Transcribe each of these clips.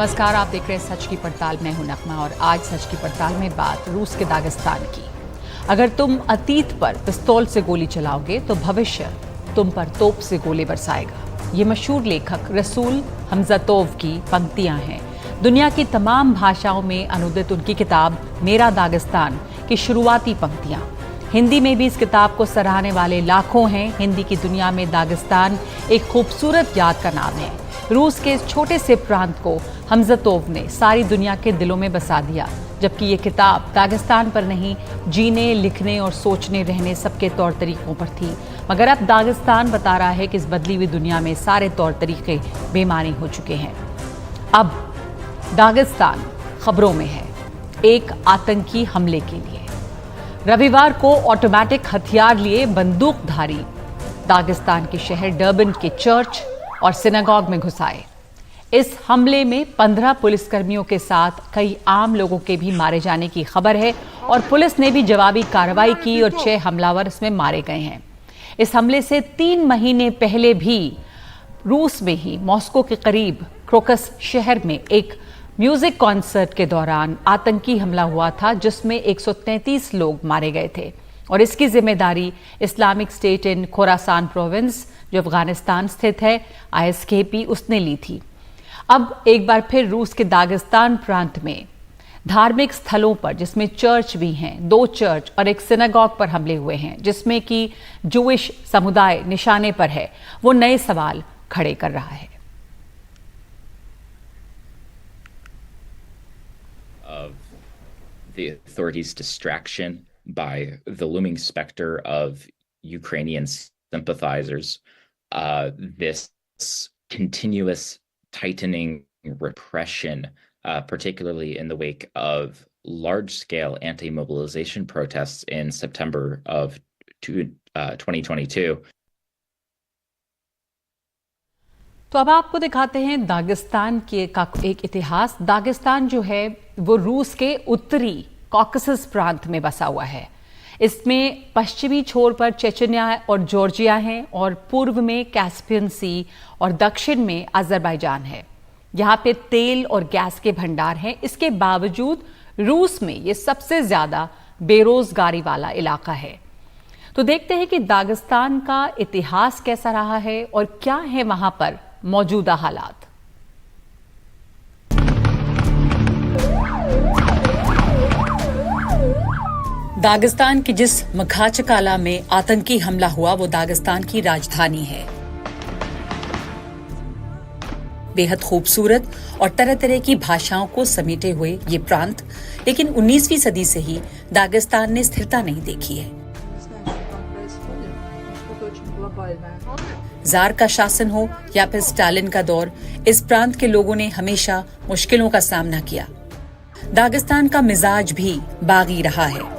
नमस्कार, आप देख रहे हैं सच की पड़ताल। मैं हूं नगमा और आज सच की पड़ताल में बात रूस के दागिस्तान की। अगर तुम अतीत पर पिस्तौल से गोली चलाओगे तो भविष्य तुम पर तोप से गोले बरसाएगा। ये मशहूर लेखक रसूल हमज़तोव की पंक्तियां हैं। दुनिया की तमाम भाषाओं में अनुदित उनकी किताब मेरा दागिस्तान की शुरुआती पंक्तियां। हिंदी में भी इस किताब को सराहने वाले लाखों हैं। हिंदी की दुनिया में दागिस्तान एक खूबसूरत याद का नाम है। रूस के इस छोटे से प्रांत को हमज़तोव ने सारी दुनिया के दिलों में बसा दिया, जबकि ये किताब दागिस्तान पर नहीं, जीने, लिखने और सोचने रहने सबके तौर तरीकों पर थी। मगर अब दागिस्तान बता रहा है कि इस बदली हुई दुनिया में सारे तौर तरीके बेमानी हो चुके हैं। अब दागिस्तान खबरों में है, एक आतंकी हमले के लिए। रविवार को ऑटोमेटिक हथियार लिए बंदूकधारी दागिस्तान के शहर डर्बन के चर्च और सिनागॉग में घुस आए। इस हमले में 15 पुलिसकर्मियों के साथ कई आम लोगों के भी मारे जाने की खबर है और पुलिस ने भी जवाबी कार्रवाई की और 6 हमलावर इसमें मारे गए हैं। इस हमले से 3 महीने पहले भी रूस में ही मॉस्को के करीब क्रोकस शहर में एक म्यूजिक कॉन्सर्ट के दौरान आतंकी हमला हुआ था, जिसमें 133 लोग मारे गए थे और इसकी जिम्मेदारी Islamic state in Khorasan province, जो अफगानिस्तान स्थित है, ISKP, उसने ली थी। अब एक बार फिर रूस के दागिस्तान प्रांत में धार्मिक स्थलों पर, जिसमें चर्च भी हैं, 2 चर्च और एक सिनागॉग पर हमले हुए हैं, जिसमें कि जूइश समुदाय निशाने पर है, वो नए सवाल खड़े कर रहा है। Of the authorities' distraction by the looming specter of Ukrainian sympathizers, this continuous tightening repression, particularly in the wake of large-scale anti-mobilization protests in September of 2022. तो अब आपको दिखाते हैं दागिस्तान का एक इतिहास। दागिस्तान जो है वो रूस के उत्तरी कॉकेसस प्रांत में बसा हुआ है। इसमें पश्चिमी छोर पर चेचन्या और जॉर्जिया हैं और पूर्व में कैस्पियन सी और दक्षिण में अजरबैजान है। यहाँ पे तेल और गैस के भंडार हैं। इसके बावजूद रूस में ये सबसे ज्यादा बेरोजगारी वाला इलाका है। तो देखते हैं कि दागिस्तान का इतिहास कैसा रहा है और क्या है वहां पर मौजूदा हालात। दागिस्तान की जिस मखाचकाला में आतंकी हमला हुआ वो दागिस्तान की राजधानी है। बेहद खूबसूरत और तरह तरह की भाषाओं को समेटे हुए ये प्रांत, लेकिन 19वीं सदी से ही दागिस्तान ने स्थिरता नहीं देखी है। जार का शासन हो या फिर स्टालिन का दौर, इस प्रांत के लोगों ने हमेशा मुश्किलों का सामना किया। दागिस्तान का मिजाज भी बागी रहा है।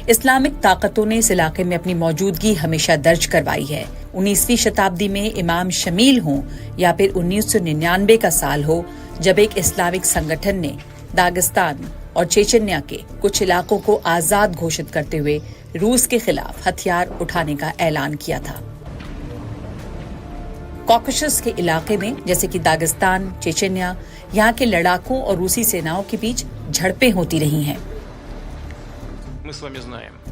इस्लामिक ताकतों ने इस इलाके में अपनी मौजूदगी हमेशा दर्ज करवाई है। 19वीं शताब्दी में इमाम शमील हों या फिर 1999 का साल हो, जब एक इस्लामिक संगठन ने दागिस्तान और चेचन्या के कुछ इलाकों को आजाद घोषित करते हुए रूस के खिलाफ हथियार उठाने का ऐलान किया था। कॉकेशस के इलाके में, जैसे कि दागिस्तान, चेचन्या, यहाँ के लड़ाकों और रूसी सेनाओं के बीच झड़पें होती रही हैं।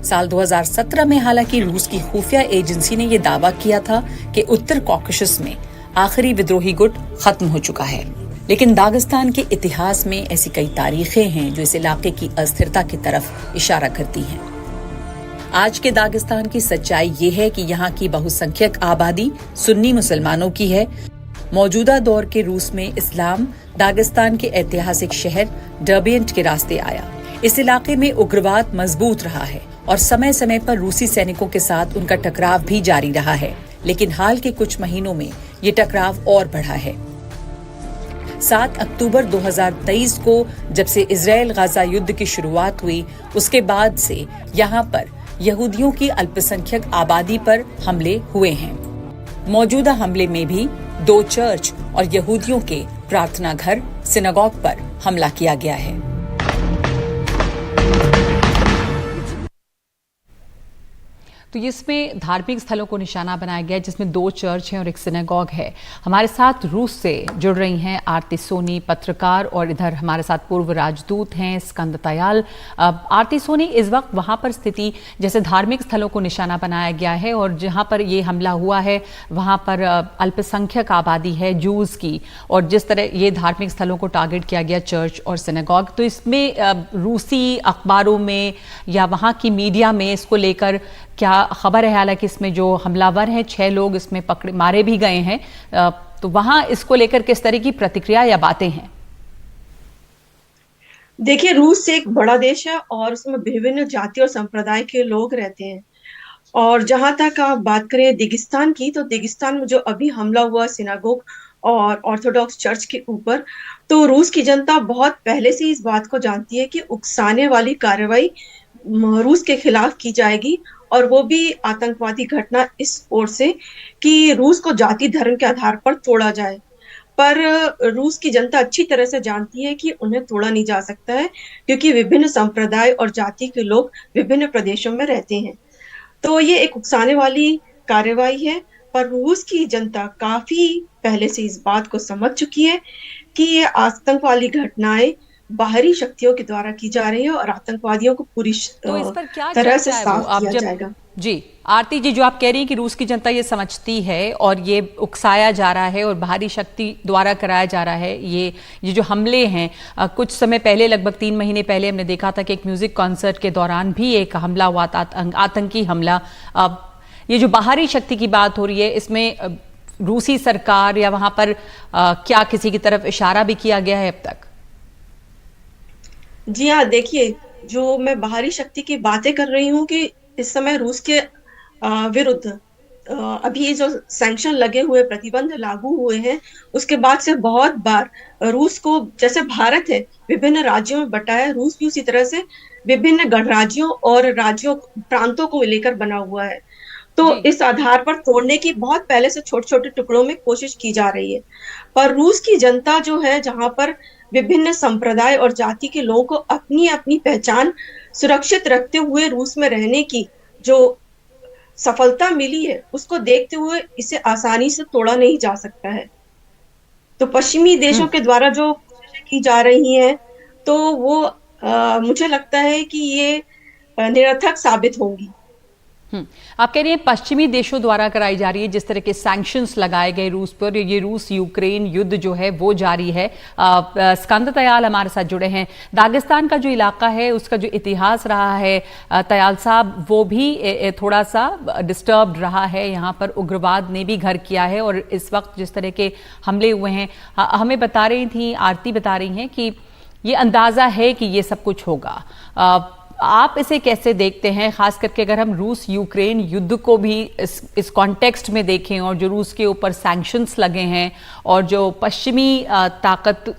साल 2017 में हालांकि रूस की खुफिया एजेंसी ने यह दावा किया था कि उत्तर कॉकेशस में आखिरी विद्रोही गुट खत्म हो चुका है, लेकिन दागिस्तान के इतिहास में ऐसी कई तारीखें हैं जो इस इलाके की अस्थिरता की तरफ इशारा करती हैं। आज के दागिस्तान की सच्चाई ये है कि यहाँ की बहुसंख्यक आबादी सुन्नी मुसलमानों की है। मौजूदा दौर के रूस में इस्लाम दागिस्तान के ऐतिहासिक शहर डर्बियंट के रास्ते आया। इस इलाके में उग्रवाद मजबूत रहा है और समय समय पर रूसी सैनिकों के साथ उनका टकराव भी जारी रहा है, लेकिन हाल के कुछ महीनों में ये टकराव और बढ़ा है। 7 अक्टूबर 2023 को जब से इजराइल गाजा युद्ध की शुरुआत हुई, उसके बाद से यहाँ पर यहूदियों की अल्पसंख्यक आबादी पर हमले हुए हैं। मौजूदा हमले में भी 2 चर्च और यहूदियों के प्रार्थना घर सिनागॉग पर हमला किया गया है। तो इसमें धार्मिक स्थलों को निशाना बनाया गया है, जिसमें 2 चर्च हैं और एक सिनेगॉग है। हमारे साथ रूस से जुड़ रही हैं आरती सोनी, पत्रकार, और इधर हमारे साथ पूर्व राजदूत हैं स्कंद तयाल। आरती सोनी, इस वक्त वहाँ पर स्थिति, जैसे धार्मिक स्थलों को निशाना बनाया गया है और जहाँ पर ये हमला हुआ है वहाँ पर अल्पसंख्यक आबादी है जूस की, और जिस तरह ये धार्मिक स्थलों को टारगेट किया गया, चर्च और सिनेगॉग, तो इसमें रूसी अखबारों में या वहाँ की मीडिया में इसको लेकर क्या खबर है? हालांकि इसमें जो हमलावर हैं 6 लोग इसमें मारे भी गए हैं, तो वहां इसको लेकर किस तरह की प्रतिक्रिया या बातें हैं? देखिए, रूस एक बड़ा देश है और उसमें विभिन्न जाति और संप्रदाय के लोग रहते हैं। और जहां तक आप बात करें दिगिस्तान की, तो दिगिस्तान में जो अभी हमला हुआ सिनागोग और ऑर्थोडॉक्स चर्च के ऊपर, तो रूस की जनता बहुत पहले से इस बात को जानती है कि उकसाने वाली कार्रवाई रूस के खिलाफ की जाएगी, और वो भी आतंकवादी घटना इस ओर से कि रूस को जाति धर्म के आधार पर तोड़ा जाए। पर रूस की जनता अच्छी तरह से जानती है कि उन्हें तोड़ा नहीं जा सकता है, क्योंकि विभिन्न संप्रदाय और जाति के लोग विभिन्न प्रदेशों में रहते हैं। तो ये एक उकसाने वाली कार्रवाई है, पर रूस की जनता काफी पहले से इस बात को समझ चुकी है कि ये आतंकवादी घटनाएं बाहरी शक्तियों के द्वारा की जा रही है और आतंकवादियों को पूरी तो इस पर क्या तरह से चर्चा है? वो साफ आप किया जब जाएगा। जी आरती जी, जो आप कह रही हैं कि रूस की जनता ये समझती है और ये उकसाया जा रहा है और बाहरी शक्ति द्वारा कराया जा रहा है, ये जो हमले हैं, कुछ समय पहले, लगभग 3 महीने पहले हमने देखा था कि एक म्यूजिक कॉन्सर्ट के दौरान भी एक हमला हुआ था, आतंकी हमला। ये जो बाहरी शक्ति की बात हो रही है, इसमें रूसी सरकार या वहां पर क्या किसी की तरफ इशारा भी किया गया है अब तक? जी हाँ, देखिए, जो मैं बाहरी शक्ति की बातें कर रही हूँ कि इस समय रूस के विरुद्ध अभी जो सैंक्शन लगे हुए, प्रतिबंध लागू हुए हैं, उसके बाद से बहुत बार रूस को, जैसे भारत है विभिन्न राज्यों में बटा है, रूस भी उसी तरह से विभिन्न गणराज्यों और राज्यों, प्रांतों को लेकर बना हुआ है। तो जी इस आधार पर तोड़ने की बहुत पहले से छोटे छोटे टुकड़ों में कोशिश की जा रही है। पर रूस की जनता जो है, जहां पर विभिन्न संप्रदाय और जाति के लोगों को अपनी अपनी पहचान सुरक्षित रखते हुए रूस में रहने की जो सफलता मिली है, उसको देखते हुए इसे आसानी से तोड़ा नहीं जा सकता है। तो पश्चिमी देशों के द्वारा जो कोशिशें की जा रही हैं, तो वो मुझे लगता है कि ये निरर्थक साबित होंगी। आप कह रही हैं पश्चिमी देशों द्वारा कराई जा रही है, जिस तरह के सैंक्शंस लगाए गए रूस पर, ये रूस यूक्रेन युद्ध जो है वो जारी है। स्कंद तयाल हमारे साथ जुड़े हैं। दागिस्तान का जो इलाका है, उसका जो इतिहास रहा है तयाल साहब, वो भी थोड़ा सा डिस्टर्ब्ड रहा है। यहाँ पर उग्रवाद ने भी घर किया है, और इस वक्त जिस तरह के हमले हुए हैं, हमें बता रही थी, आरती बता रही हैं कि ये अंदाजा है कि ये सब कुछ होगा। आप इसे कैसे देखते हैं, खास करके अगर हम रूस यूक्रेन युद्ध को भी इस कॉन्टेक्स्ट में देखें, और जो रूस के ऊपर सैंक्शंस लगे हैं और जो पश्चिमी ताकत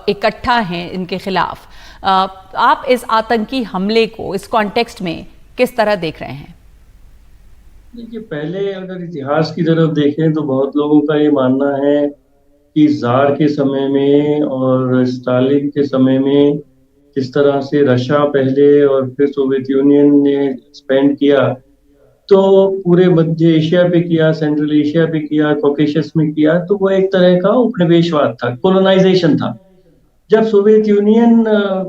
इकट्ठा हैं इनके खिलाफ, आप इस आतंकी हमले को इस कॉन्टेक्स्ट में किस तरह देख रहे हैं? देखिए, पहले अगर इतिहास की तरफ देखें तो बहुत लोगों का ये मानना है कि जार के समय में और स्टालिन के समय में जिस तरह से रशिया पहले और फिर सोवियत यूनियन ने स्पेंड किया, तो पूरे मध्य एशिया पे किया, सेंट्रल एशिया पे किया, कॉकेशस में किया, तो वो एक तरह का उपनिवेशवाद था, कोलोनाइजेशन था। जब सोवियत यूनियन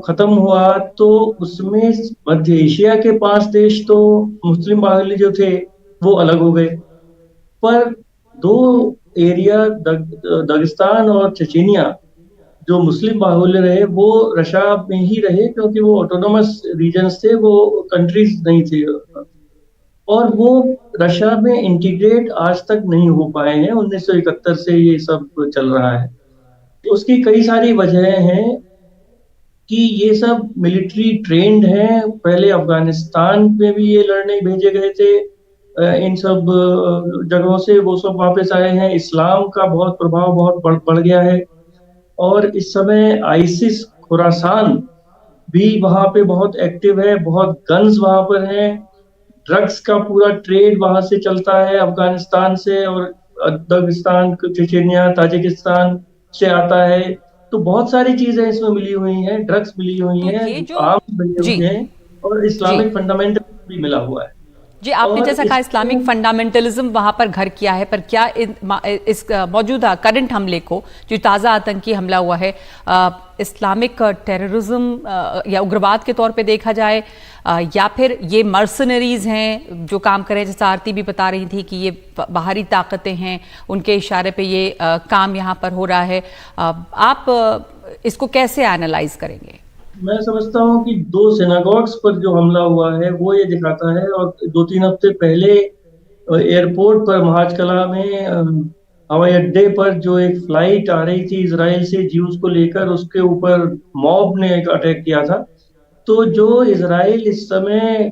खत्म हुआ तो उसमें मध्य एशिया के 5 देश तो मुस्लिम बाहुल्य जो थे वो अलग हो गए, पर 2 एरिया दागिस्तान और चेचेनिया जो मुस्लिम बाहुल्य रहे वो रशिया में ही रहे, क्योंकि वो ऑटोनोमस रीजन्स थे, वो कंट्रीज नहीं थे, और वो रशिया में इंटीग्रेट आज तक नहीं हो पाए हैं। 1971 से ये सब चल रहा है। तो उसकी कई सारी वजहें हैं कि ये सब मिलिट्री ट्रेंड हैं। पहले अफगानिस्तान में भी ये लड़ने भेजे गए थे, इन सब जगहों से वो सब वापस आए हैं। इस्लाम का बहुत प्रभाव बहुत बढ़ गया है, और इस समय आईसिस खुरासान भी वहां पे बहुत एक्टिव है, बहुत गन्स वहां पर हैं, ड्रग्स का पूरा ट्रेड वहां से चलता है, अफगानिस्तान से और दागिस्तान, चेचेनिया, ताजिकिस्तान से आता है। तो बहुत सारी चीजें इसमें मिली हुई हैं, ड्रग्स मिली हुई तो हैं, ये जो आर्म्स मिले जी हुए हैं, और जी इस्लामिक फंडामेंटल भी मिला हुआ है। जी, आपने जैसा कहा इस्लामिक फंडामेंटलिज्म वहां पर घर किया है, पर क्या इस मौजूदा करंट हमले को, जो ताज़ा आतंकी हमला हुआ है, इस्लामिक टेररिज्म या उग्रवाद के तौर पे देखा जाए, या फिर ये मर्सनरीज हैं जो काम कर रहे हैं, जैसा आरती भी बता रही थी कि ये बाहरी ताकतें हैं, उनके इशारे पे ये काम यहाँ पर हो रहा है, आप इसको कैसे एनालाइज करेंगे? मैं समझता हूँ कि 2 सिनागॉग्स पर जो हमला हुआ है वो ये दिखाता है, और 2-3 हफ्ते पहले एयरपोर्ट पर महाजकला में हवाई अड्डे पर जो एक फ्लाइट आ रही थी इजराइल से ज्यूज को लेकर, उसके ऊपर मॉब ने एक अटैक किया था। तो जो इजराइल इस समय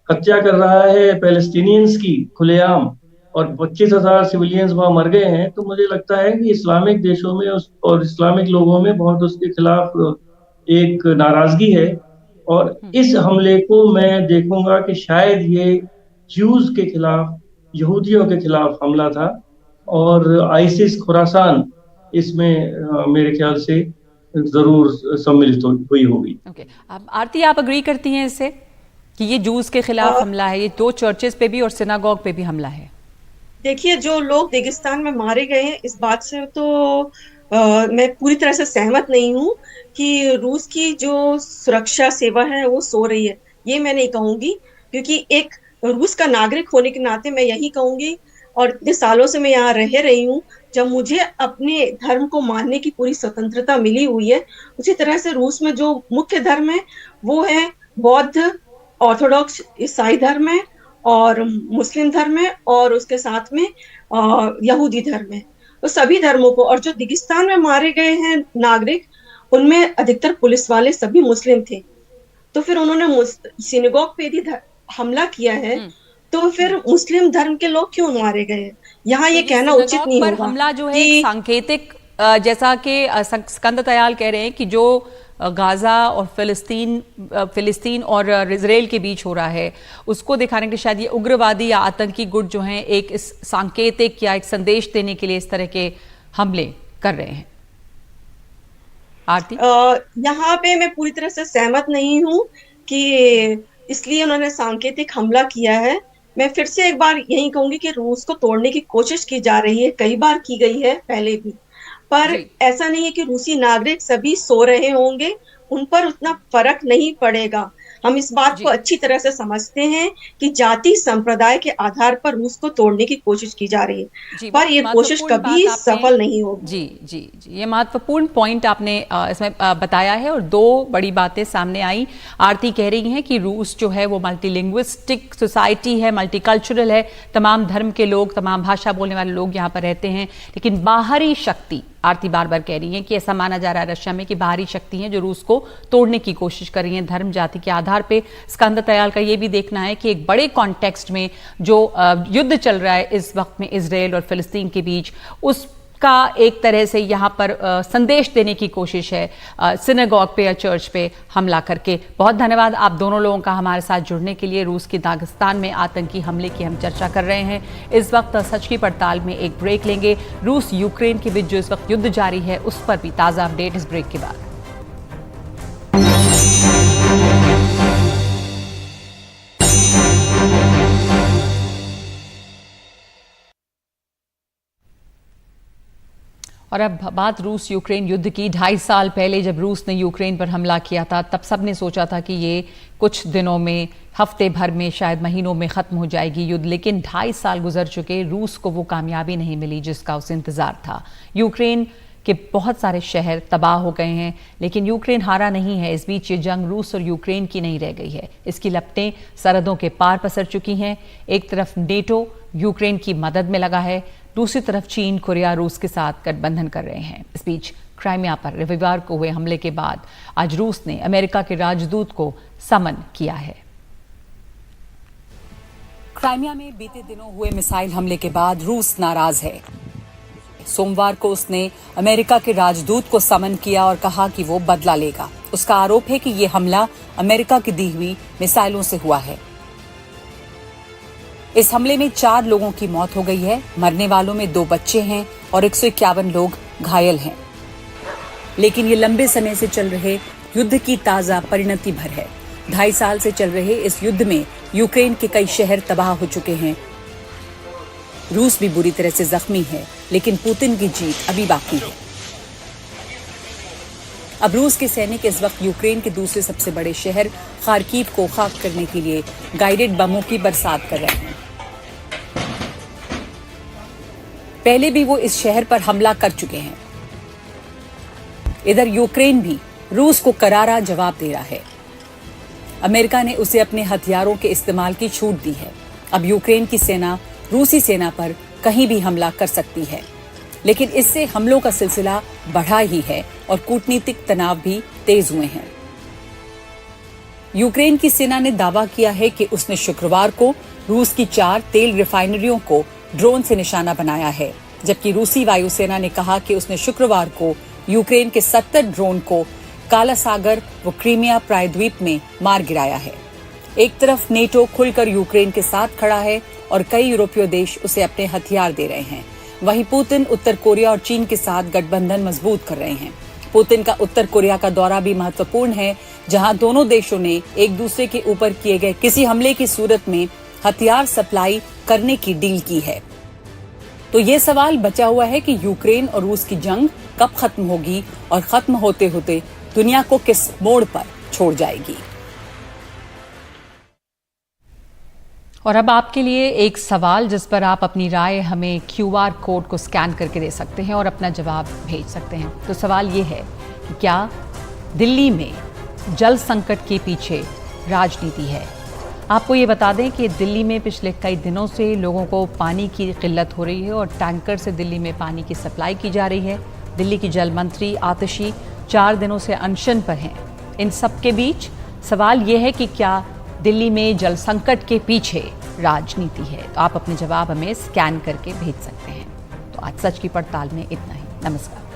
हत्या कर रहा है पैलेस्टीनियंस की खुलेआम, और 25,000 सिविलियंस वहां मर गए हैं, तो मुझे लगता है कि इस्लामिक देशों में और इस्लामिक लोगों में बहुत उसके खिलाफ एक नाराजगी है। और इस हमले को मैं देखूंगा कि शायद ये ज्यूज के खिलाफ, यहूदियों के खिलाफ हमला था, और आईसिस खुरासान इसमें मेरे ख्याल से जरूर सम्मिलित हुई होगी। ओके, आरती, आप अग्री करती हैं इससे कि ये जूस के खिलाफ हमला है, ये 2 चर्चेस पे भी और सिनागॉग पे भी हमला है? देखिए, जो लोग रेगिस्तान में मारे गए हैं, इस बात से तो मैं पूरी तरह से सहमत नहीं हूँ कि रूस की जो सुरक्षा सेवा है वो सो रही है, ये मैं नहीं कहूंगी, क्योंकि एक रूस का नागरिक होने के नाते मैं यही कहूंगी, और इतने सालों से मैं यहाँ रह रही हूँ, जब मुझे अपने धर्म को मानने की पूरी स्वतंत्रता मिली हुई है, उसी तरह से रूस में जो मुख्य धर्म है वो है बौद्ध, ऑर्थोडॉक्स ईसाई धर्म है, और मुस्लिम धर्म है, और उसके साथ में यहूदी धर्म है। तो सभी धर्मों को, और जो दागिस्तान में मारे गए हैं नागरिक, उनमें अधिकतर पुलिस वाले सभी मुस्लिम थे। तो फिर उन्होंने सिनेगॉग पे भी हमला किया है, तो फिर मुस्लिम धर्म के लोग क्यों मारे गए? यहाँ ये कहना उचित नहीं होगा। हमला जो है सांकेतिक, जैसा कि स्कंद दयाल कह रहे हैं कि जो गाजा और फिलिस्तीन और इजराइल के बीच हो रहा है, उसको दिखाने के लिए शायद ये उग्रवादी या आतंकी गुट जो हैं एक इस सांकेतिक या एक संदेश देने के लिए इस तरह के हमले कर रहे हैं। आरती, यहाँ पे मैं पूरी तरह से सहमत नहीं हूँ कि इसलिए उन्होंने सांकेतिक हमला किया है। मैं फिर से एक बार यही कहूंगी कि रूस को तोड़ने की कोशिश की जा रही है, कई बार की गई है पहले भी, पर ऐसा नहीं है कि रूसी नागरिक सभी सो रहे होंगे, उन पर उतना फर्क नहीं पड़ेगा। हम इस बात को अच्छी तरह से समझते हैं कि जाति संप्रदाय के आधार पर रूस को तोड़ने की कोशिश की जा रही है, पर ये कोशिश कभी सफल नहीं होगी। जी, ये महत्वपूर्ण पॉइंट आपने इसमें बताया है, और 2 बड़ी बातें सामने आई। आरती कह रही हैं कि रूस जो है वो मल्टीलिंग्विस्टिक सोसाइटी है, मल्टीकल्चरल है, तमाम धर्म के लोग, तमाम भाषा बोलने वाले लोग यहाँ पर रहते हैं, लेकिन बाहरी शक्ति, आरती बार बार कह रही हैं कि ऐसा माना जा रहा है रशिया में कि बाहरी शक्ति हैं जो रूस को तोड़ने की कोशिश कर रही हैं धर्म जाति के आधार पे। स्कंद दयाल का ये भी देखना है कि एक बड़े कॉन्टेक्स्ट में जो युद्ध चल रहा है इस वक्त में इजराइल और फिलिस्तीन के बीच, उसका एक तरह से यहाँ पर संदेश देने की कोशिश है सिनेगॉग पे या चर्च पे हमला करके। बहुत धन्यवाद आप दोनों लोगों का हमारे साथ जुड़ने के लिए। रूस की दागिस्तान में आतंकी हमले की हम चर्चा कर रहे हैं। इस वक्त सच की पड़ताल में एक ब्रेक लेंगे। रूस यूक्रेन के बीच जो इस वक्त युद्ध जारी है उस पर भी ताज़ा अपडेट इस ब्रेक के बाद। और अब बात रूस यूक्रेन युद्ध की। 2.5 साल पहले जब रूस ने यूक्रेन पर हमला किया था, तब सबने सोचा था कि ये कुछ दिनों में, हफ्ते भर में, शायद महीनों में ख़त्म हो जाएगी युद्ध, लेकिन 2.5 साल गुजर चुके, रूस को वो कामयाबी नहीं मिली जिसका उसे इंतज़ार था। यूक्रेन के बहुत सारे शहर तबाह हो गए हैं, लेकिन यूक्रेन हारा नहीं है। इस बीच ये जंग रूस और यूक्रेन की नहीं रह गई है, इसकी लपटें सरहदों के पार पसर चुकी हैं। एक तरफ नेटो यूक्रेन की मदद में लगा है, दूसरी तरफ चीन, कोरिया रूस के साथ गठबंधन कर रहे हैं। इस बीच क्राइमिया पर रविवार को हुए हमले के बाद आज रूस ने अमेरिका के राजदूत को समन किया है। क्राइमिया में बीते दिनों हुए मिसाइल हमले के बाद रूस नाराज है। सोमवार को उसने अमेरिका के राजदूत को समन किया और कहा कि वो बदला लेगा। उसका आरोप है कि ये हमला अमेरिका की दी हुई मिसाइलों से हुआ है। इस हमले में 4 लोगों की मौत हो गई है। मरने वालों में 2 बच्चे हैं और 151 लोग घायल हैं। लेकिन ये लंबे समय से चल रहे युद्ध की ताजा परिणति भर है। 2.5 साल से चल रहे इस युद्ध में यूक्रेन के कई शहर तबाह हो चुके हैं। रूस भी बुरी तरह से जख्मी है, लेकिन पुतिन की जीत अभी बाकी है। अब रूस के सैनिक इस वक्त यूक्रेन के दूसरे सबसे बड़े शहर खार्किव को खाक करने के लिए गाइडेड बमों की बरसात कर रहे हैं। पहले भी वो इस शहर पर हमला कर चुके हैं। इधर यूक्रेन भी रूस को करारा जवाब दे रहा है। अमेरिका ने उसे अपने हथियारों के इस्तेमाल की छूट दी है। अब यूक्रेन की सेना रूसी सेना पर कहीं भी हमला कर सकती है, लेकिन इससे हमलों का सिलसिला बढ़ा ही है और कूटनीतिक तनाव भी तेज हुए हैं। यूक्रेन की सेना ने दावा किया है कि उसने शुक्रवार को रूस की 4 तेल रिफाइनरियों को ड्रोन से निशाना बनाया है, जबकि रूसी वायुसेना ने कहा कि उसने शुक्रवार को यूक्रेन के 70 ड्रोन को काला सागर व क्रीमिया प्रायद्वीप में मार गिराया है। एक तरफ नेटो खुलकर यूक्रेन के साथ खड़ा है और कई यूरोपीय देश उसे अपने हथियार दे रहे हैं। वहीं पुतिन उत्तर कोरिया और चीन के साथ गठबंधन मजबूत कर रहे हैं। पुतिन का उत्तर कोरिया का दौरा भी महत्वपूर्ण है, जहां दोनों देशों ने एक दूसरे के ऊपर किए गए किसी हमले की सूरत में हथियार सप्लाई करने की डील की है। तो ये सवाल बचा हुआ है कि यूक्रेन और रूस की जंग कब खत्म होगी और खत्म होते होते दुनिया को किस मोड़ पर छोड़ जाएगी। और अब आपके लिए एक सवाल जिस पर आप अपनी राय हमें QR कोड को स्कैन करके दे सकते हैं और अपना जवाब भेज सकते हैं। तो सवाल ये है कि क्या दिल्ली में जल संकट के पीछे राजनीति है? आपको ये बता दें कि दिल्ली में पिछले कई दिनों से लोगों को पानी की किल्लत हो रही है और टैंकर से दिल्ली में पानी की सप्लाई की जा रही है। दिल्ली की जल मंत्री आतिशी 4 दिनों से अनशन पर हैं। इन सब के बीच सवाल ये है कि क्या दिल्ली में जल संकट के पीछे राजनीति है? तो आप अपने जवाब हमें स्कैन करके भेज सकते हैं। तो आज सच की पड़ताल में इतना ही। नमस्कार।